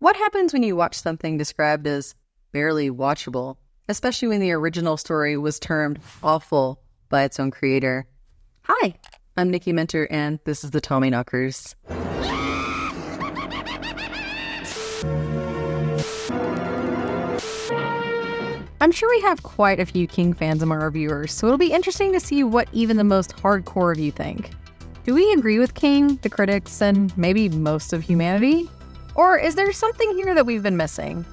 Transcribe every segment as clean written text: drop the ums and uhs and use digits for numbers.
What happens when you watch something described as barely watchable, especially when the original story was termed awful by its own creator? Hi, I'm Niki Mentor, and this is the Tommyknockers. I'm sure we have quite a few King fans among our viewers, so it'll be interesting to see what even the most hardcore of you think. Do we agree with King, the critics, and maybe most of humanity? Or is there something here that we've been missing?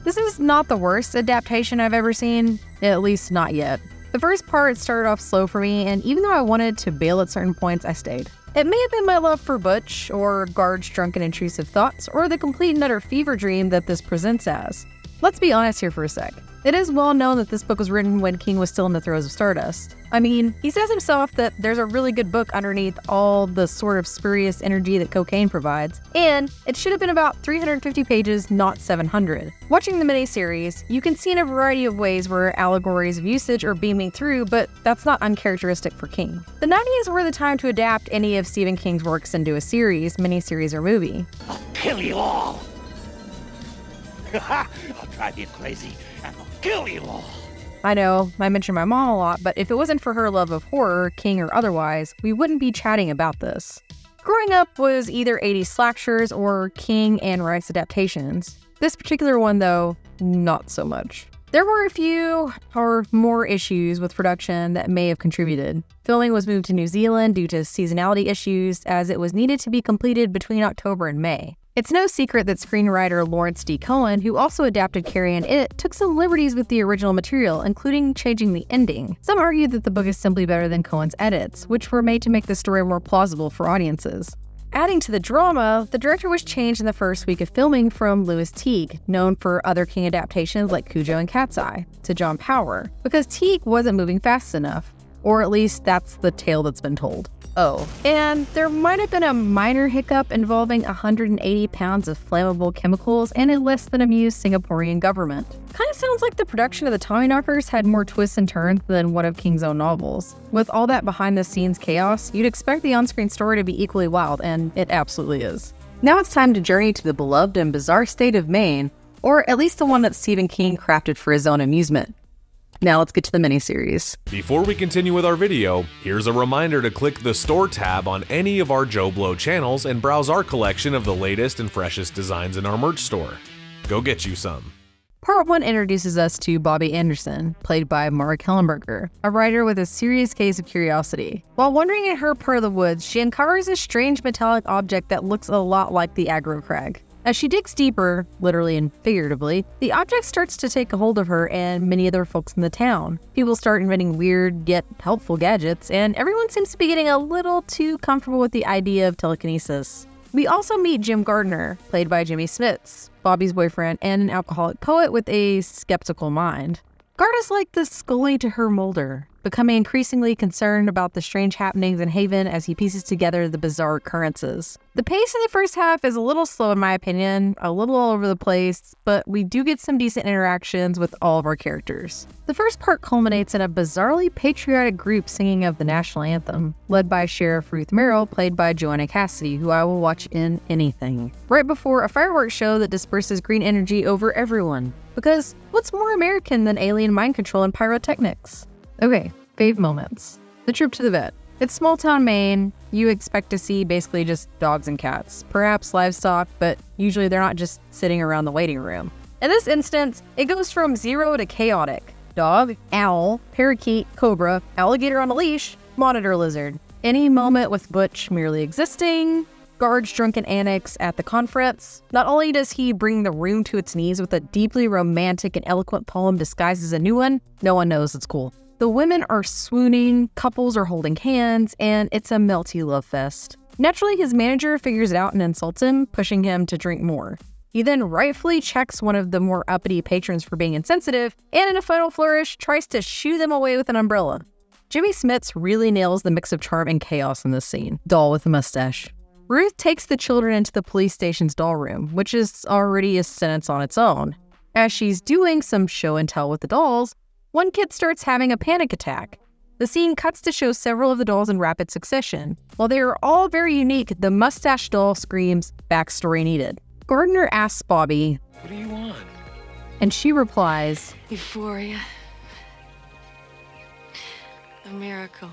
This is not the worst adaptation I've ever seen, at least not yet. The first part started off slow for me, and even though I wanted to bail at certain points, I stayed. It may have been my love for Butch, or Garge's drunken intrusive thoughts, or the complete and utter fever dream that this presents as. Let's be honest here for a sec. It is well known that this book was written when King was still in the throes of stardust. I mean, he says himself that there's a really good book underneath all the sort of spurious energy that cocaine provides, and it should have been about 350 pages, not 700. Watching the miniseries, you can see in a variety of ways where allegories of usage are beaming through, but that's not uncharacteristic for King. The 90s were the time to adapt any of Stephen King's works into a series, miniseries, or movie. I'll kill you all! I'll drive you crazy and I'll kill you all! I know, I mention my mom a lot, but if it wasn't for her love of horror, King or otherwise, we wouldn't be chatting about this. Growing up was either 80s slashers or King and Rice adaptations. This particular one, though, not so much. There were a few or more issues with production that may have contributed. Filming was moved to New Zealand due to seasonality issues, as it was needed to be completed between October and May. It's no secret that screenwriter Lawrence D. Cohen, who also adapted Carrie and It, took some liberties with the original material, including changing the ending. Some argue that the book is simply better than Cohen's edits, which were made to make the story more plausible for audiences. Adding to the drama, the director was changed in the first week of filming from Louis Teague, known for other King adaptations like Cujo and Cat's Eye, to John Power, because Teague wasn't moving fast enough. Or at least that's the tale that's been told. Oh, and there might have been a minor hiccup involving 180 pounds of flammable chemicals and a less than amused Singaporean government. Kind of sounds like the production of the Tommyknockers had more twists and turns than one of King's own novels. With all that behind-the-scenes chaos, you'd expect the on-screen story to be equally wild, and it absolutely is. Now it's time to journey to the beloved and bizarre state of Maine, or at least the one that Stephen King crafted for his own amusement. Now let's get to the miniseries. Before we continue with our video, here's a reminder to click the Store tab on any of our JoBlo channels and browse our collection of the latest and freshest designs in our merch store. Go get you some. Part 1 introduces us to Bobby Anderson, played by Mark Hellenberger, a writer with a serious case of curiosity. While wandering in her part of the woods, she uncovers a strange metallic object that looks a lot like the aggro crag. As she digs deeper, literally and figuratively, the object starts to take a hold of her and many other folks in the town. People start inventing weird yet helpful gadgets, and everyone seems to be getting a little too comfortable with the idea of telekinesis. We also meet Jim Gardner, played by Jimmy Smits, Bobby's boyfriend and an alcoholic poet with a skeptical mind. Gard is like the Scully to her Mulder, becoming increasingly concerned about the strange happenings in Haven as he pieces together the bizarre occurrences. The pace in the first half is a little slow in my opinion, a little all over the place, but we do get some decent interactions with all of our characters. The first part culminates in a bizarrely patriotic group singing of the national anthem, led by Sheriff Ruth Merrill, played by Joanna Cassidy, who I will watch in anything. Right before a fireworks show that disperses green energy over everyone. Because what's more American than alien mind control and pyrotechnics? Okay, fave moments. The trip to the vet. It's small town Maine. You expect to see basically just dogs and cats, perhaps livestock, but usually they're not just sitting around the waiting room. In this instance, it goes from zero to chaotic. Dog, owl, parakeet, cobra, alligator on a leash, monitor lizard. Any moment with Butch merely existing, Garge's drunken annex at the conference. Not only does he bring the room to its knees with a deeply romantic and eloquent poem disguised as a new one, no one knows it's cool. The women are swooning, couples are holding hands, and it's a melty love fest. Naturally, his manager figures it out and insults him, pushing him to drink more. He then rightfully checks one of the more uppity patrons for being insensitive, and in a final flourish, tries to shoo them away with an umbrella. Jimmy Smits really nails the mix of charm and chaos in this scene. Doll with a mustache. Ruth takes the children into the police station's doll room, which is already a sentence on its own. As she's doing some show and tell with the dolls, one kid starts having a panic attack. The scene cuts to show several of the dolls in rapid succession. While they are all very unique, the mustache doll screams, "Backstory needed." Gardner asks Bobby, What do you want? and she replies, Euphoria. A miracle.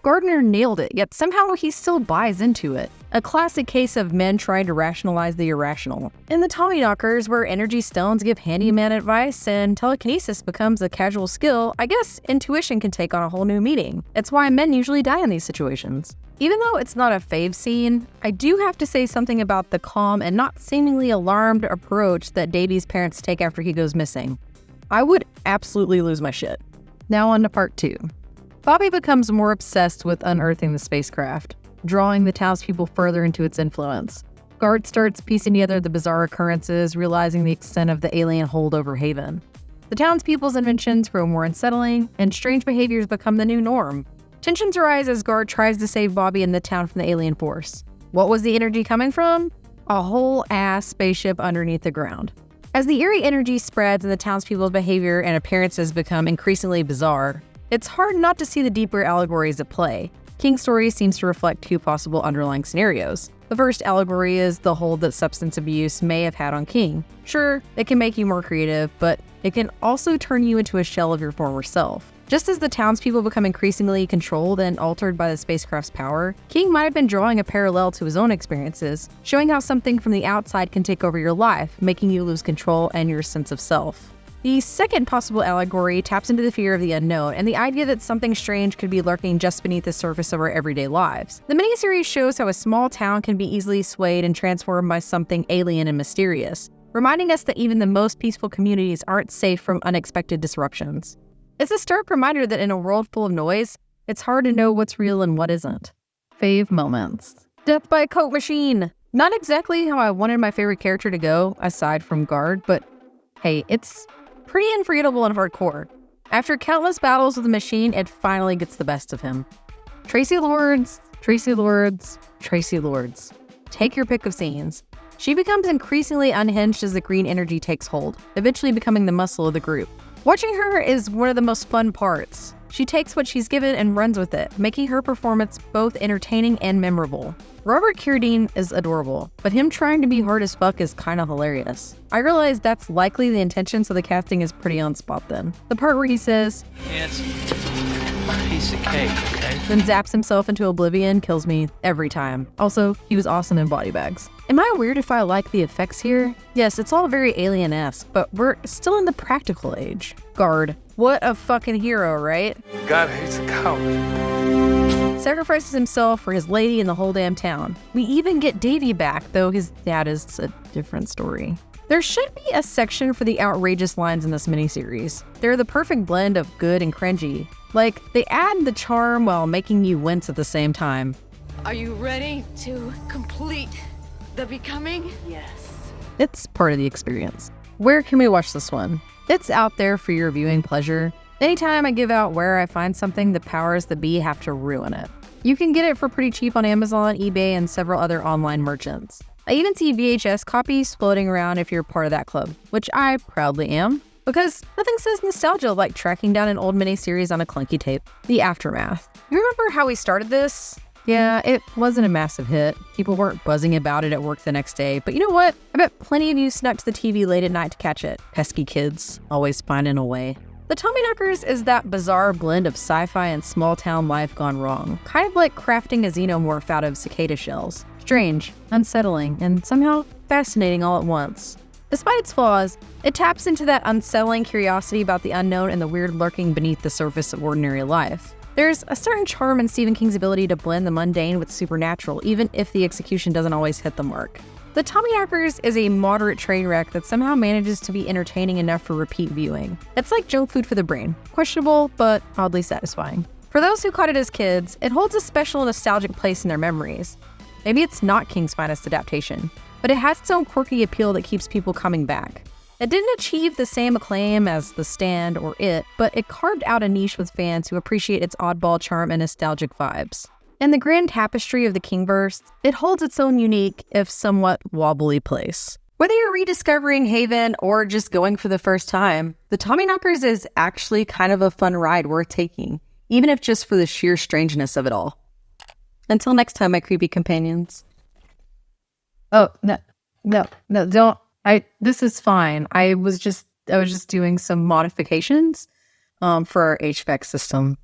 Gardner nailed it, yet somehow he still buys into it. A classic case of men trying to rationalize the irrational. In the Tommyknockers, where energy stones give handyman advice and telekinesis becomes a casual skill, I guess intuition can take on a whole new meaning. It's why men usually die in these situations. Even though it's not a fave scene, I do have to say something about the calm and not seemingly alarmed approach that Davy's parents take after he goes missing. I would absolutely lose my shit. Now on to part 2. Bobby becomes more obsessed with unearthing the spacecraft, drawing the townspeople further into its influence. Guard starts piecing together the bizarre occurrences, realizing the extent of the alien hold over Haven. The townspeople's inventions grow more unsettling, and strange behaviors become the new norm. Tensions arise as Guard tries to save Bobby and the town from the alien force. What was the energy coming from? A whole-ass spaceship underneath the ground. As the eerie energy spreads and the townspeople's behavior and appearances become increasingly bizarre, it's hard not to see the deeper allegories at play. King's story seems to reflect 2 possible underlying scenarios. The first allegory is the hold that substance abuse may have had on King. Sure, it can make you more creative, but it can also turn you into a shell of your former self. Just as the townspeople become increasingly controlled and altered by the spacecraft's power, King might have been drawing a parallel to his own experiences, showing how something from the outside can take over your life, making you lose control and your sense of self. The second possible allegory taps into the fear of the unknown and the idea that something strange could be lurking just beneath the surface of our everyday lives. The miniseries shows how a small town can be easily swayed and transformed by something alien and mysterious, reminding us that even the most peaceful communities aren't safe from unexpected disruptions. It's a stark reminder that in a world full of noise, it's hard to know what's real and what isn't. Fave moments. Death by a Coke machine! Not exactly how I wanted my favorite character to go, aside from Guard, but hey, it's pretty unforgettable and hardcore. After countless battles with the machine, it finally gets the best of him. Tracy Lords. Take your pick of scenes. She becomes increasingly unhinged as the green energy takes hold, eventually becoming the muscle of the group. Watching her is one of the most fun parts. She takes what she's given and runs with it, making her performance both entertaining and memorable. Robert Carradine is adorable, but him trying to be hard as fuck is kinda hilarious. I realize that's likely the intention, so the casting is pretty on spot then. The part where he says, It's a piece of cake, okay? then zaps himself into oblivion kills me every time. Also, he was awesome in Body Bags. Am I weird if I like the effects here? Yes, it's all very alien-esque, but we're still in the practical age. Guard. What a fucking hero, right? God hates a coward. Sacrifices himself for his lady and the whole damn town. We even get Davy back, though his dad is a different story. There should be a section for the outrageous lines in this miniseries. They're the perfect blend of good and cringy. Like, they add the charm while making you wince at the same time. Are you ready to complete the becoming? Yes. It's part of the experience. Where can we watch this one? It's out there for your viewing pleasure. Anytime I give out where I find something, the powers that be have to ruin it. You can get it for pretty cheap on Amazon, eBay, and several other online merchants. I even see VHS copies floating around if you're part of that club, which I proudly am, because nothing says nostalgia like tracking down an old miniseries on a clunky tape. The aftermath. You remember how we started this? Yeah, it wasn't a massive hit. People weren't buzzing about it at work the next day, but you know what? I bet plenty of you snuck to the TV late at night to catch it. Pesky kids, always finding a way. The Tommyknockers is that bizarre blend of sci-fi and small-town life gone wrong, kind of like crafting a xenomorph out of cicada shells. Strange, unsettling, and somehow fascinating all at once. Despite its flaws, it taps into that unsettling curiosity about the unknown and the weird lurking beneath the surface of ordinary life. There's a certain charm in Stephen King's ability to blend the mundane with supernatural, even if the execution doesn't always hit the mark. The Tommyknockers is a moderate train wreck that somehow manages to be entertaining enough for repeat viewing. It's like junk food for the brain. Questionable, but oddly satisfying. For those who caught it as kids, it holds a special nostalgic place in their memories. Maybe it's not King's finest adaptation, but it has its own quirky appeal that keeps people coming back. It didn't achieve the same acclaim as The Stand or It, but it carved out a niche with fans who appreciate its oddball charm and nostalgic vibes. In the grand tapestry of the Kingverse, it holds its own unique, if somewhat wobbly place. Whether you're rediscovering Haven or just going for the first time, the Tommyknockers is actually kind of a fun ride worth taking, even if just for the sheer strangeness of it all. Until next time, my creepy companions. Oh, no. No, don't. This is fine. I was just doing some modifications for our HVAC system.